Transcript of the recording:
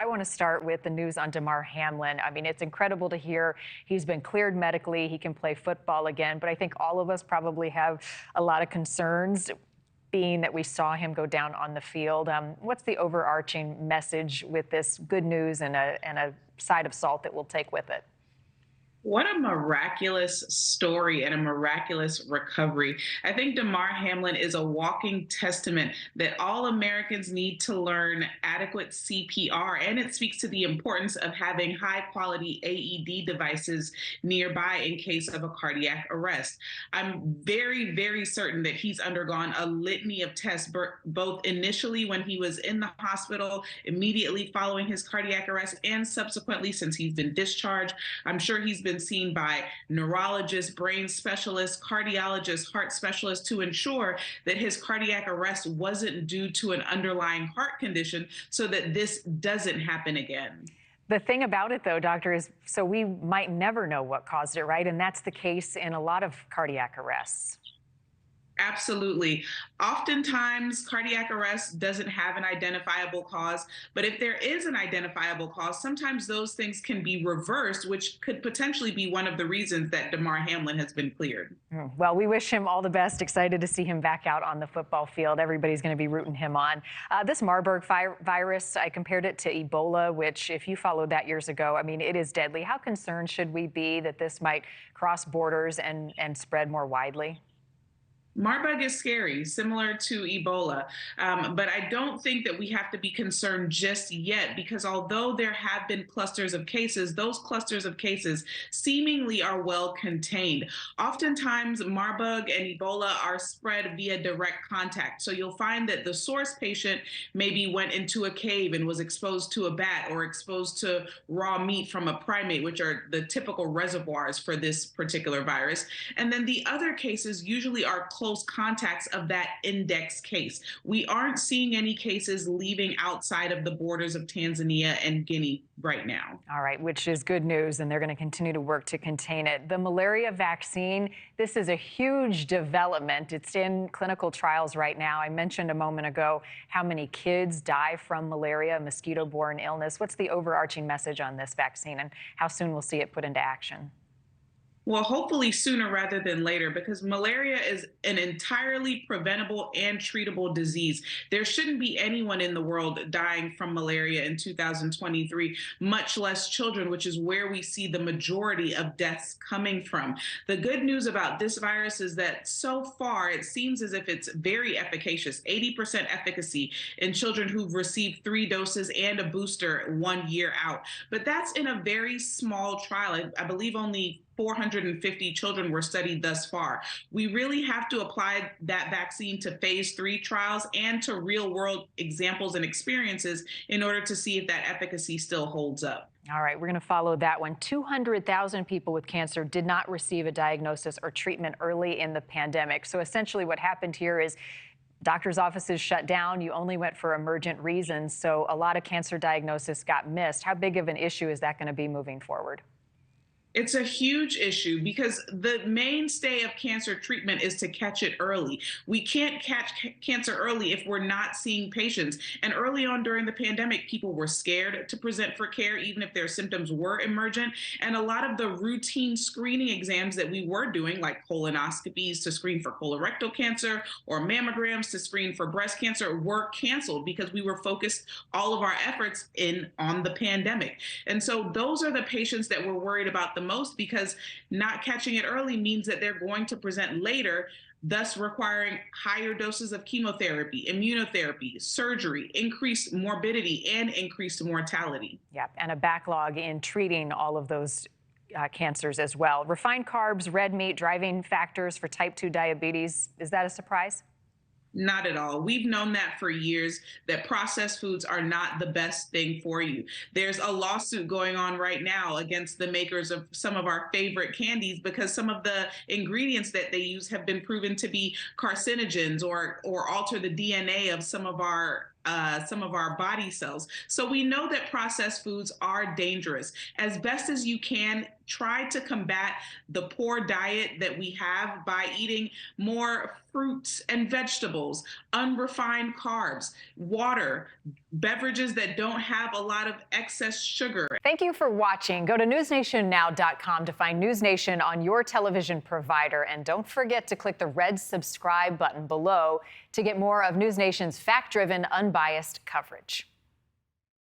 want to start with the news on Demar Hamlin. I mean, it's incredible to hear he's been cleared medically. He can play football again. But I think all of us probably have a lot of concerns, being that we saw him go down on the field. What's the overarching message with this good news and a side of salt that we'll take with it? What a miraculous story and a miraculous recovery. I think Demar Hamlin is a walking testament that all Americans need to learn adequate CPR, and it speaks to the importance of having high quality AED devices nearby in case of a cardiac arrest. I'm very, very certain that he's undergone a litany of tests, both initially when he was in the hospital, immediately following his cardiac arrest, and subsequently since he's been discharged. I'm sure he's been seen by neurologists, brain specialists, cardiologists, heart specialists to ensure that his cardiac arrest wasn't due to an underlying heart condition so that this doesn't happen again. The thing about it, though, doctor, is so we might never know what caused it, right? And that's the case in a lot of cardiac arrests. Absolutely. Oftentimes, cardiac arrest doesn't have an identifiable cause, but if there is an identifiable cause, sometimes those things can be reversed, which could potentially be one of the reasons that Demar Hamlin has been cleared. Well, we wish him all the best. Excited to see him back out on the football field. Everybody's going to be rooting him on. This Marburg virus, I compared it to Ebola, which, if you followed that years ago, I mean, it is deadly. How concerned should we be that this might cross borders and spread more widely? Marburg is scary, similar to Ebola, but I don't think that we have to be concerned just yet, because although there have been clusters of cases, those clusters of cases seemingly are well contained. Oftentimes, Marburg and Ebola are spread via direct contact. So you'll find that the source patient maybe went into a cave and was exposed to a bat or exposed to raw meat from a primate, which are the typical reservoirs for this particular virus. And then the other cases usually are close contacts of that index case. We aren't seeing any cases leaving outside of the borders of Tanzania and Guinea right now. All right, which is good news, and they're going to continue to work to contain it. The malaria vaccine, this is a huge development. It's in clinical trials right now. I mentioned a moment ago how many kids die from malaria, a mosquito-borne illness. What's the overarching message on this vaccine, and how soon we'll see it put into action? Well, hopefully sooner rather than later, because malaria is an entirely preventable and treatable disease. There shouldn't be anyone in the world dying from malaria in 2023, much less children, which is where we see the majority of deaths coming from. The good news about this virus is that so far it seems as if it's very efficacious, 80% efficacy in children who've received 3 doses and a booster 1 year out. But that's in a very small trial. I believe only 450 children were studied thus far. We really have to apply that vaccine to phase 3 trials and to real world examples and experiences in order to see if that efficacy still holds up. All right, we're going to follow that one. 200,000 people with cancer did not receive a diagnosis or treatment early in the pandemic. So essentially what happened here is doctors' offices shut down. You only went for emergent reasons. So a lot of cancer diagnosis got missed. How big of an issue is that going to be moving forward? It's a huge issue because the mainstay of cancer treatment is to catch it early. We can't catch cancer early if we're not seeing patients. And early on during the pandemic, people were scared to present for care, even if their symptoms were emergent. And a lot of the routine screening exams that we were doing, like colonoscopies to screen for colorectal cancer or mammograms to screen for breast cancer, were canceled because we were focused all of our efforts on the pandemic. And so those are the patients that we're worried about the most, because not catching it early means that they're going to present later, thus requiring higher doses of chemotherapy, immunotherapy, surgery, increased morbidity, and increased mortality. Yeah, and a backlog in treating all of those cancers as well. Refined carbs, red meat, driving factors for type 2 diabetes. Is that a surprise? Not at all. We've known that for years, that processed foods are not the best thing for you. There's a lawsuit going on right now against the makers of some of our favorite candies because some of the ingredients that they use have been proven to be carcinogens or alter the DNA of some of our body cells. So we know that processed foods are dangerous. As best as you can, tried to combat the poor diet that we have by eating more fruits and vegetables, unrefined carbs, water, beverages that don't have a lot of excess sugar. Thank you for watching. Go to newsnationnow.com to find News Nation on your television provider. And don't forget to click the red subscribe button below to get more of News Nation's fact-driven, unbiased coverage.